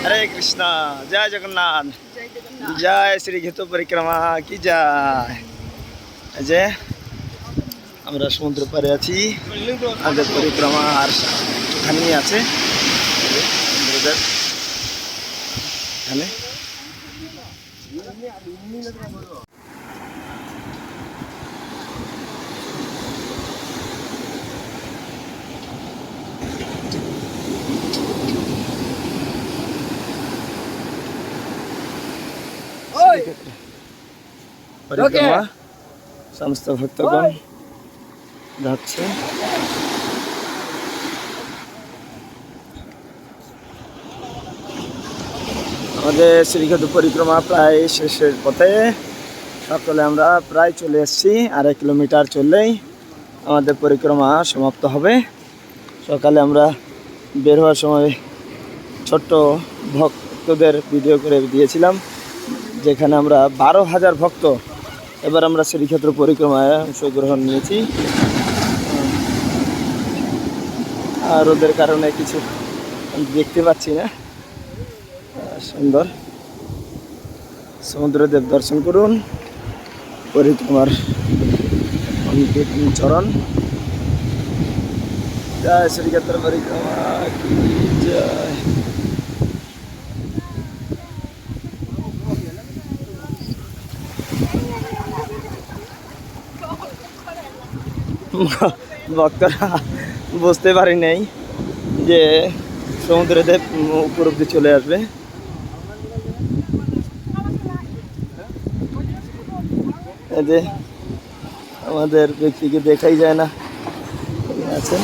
হরে কৃষ্ণ, জয় জগন্নাথ, জয় শ্রীক্ষেত্র পরিক্রমা কি যায়। এই যে আমরা সমুদ্র পাড়ে আছি, আমাদের পরিক্রমা আর এখানেই আছে এখানে। পরিক্রমা সমস্ত ভক্তগণ যাচ্ছে। আমাদের শ্রীক্ষেত্র পরিক্রমা প্রায় শেষের পথে, সকলে আমরা প্রায় চলে এসেছি। 1.5 কিলোমিটার চললেই আমাদের পরিক্রমা সমাপ্ত হবে। সকালে আমরা বের হওয়ার সময় ছোট্ট ভক্তদের ভিডিও করে দিয়েছিলাম, যেখানে আমরা 12,000 ভক্ত এবার আমরা শ্রীক্ষেত্র পরিক্রমায় অংশগ্রহণ নিয়েছি। আর ওদের কারণে কিছু দেখতে পাচ্ছি না। সুন্দর সমুদ্রদেব দর্শন করুন, পরিক্রমার চরণ। জয় শ্রীক্ষেত্র পরিক্রমা কি জয়। ভক্তরা বুঝতে পারি নাই যে সমুদ্রদেব উপর অব্দি চলে আসবে। এই যে আমাদের ব্যক্তিকে দেখাই যায় না, আছেন।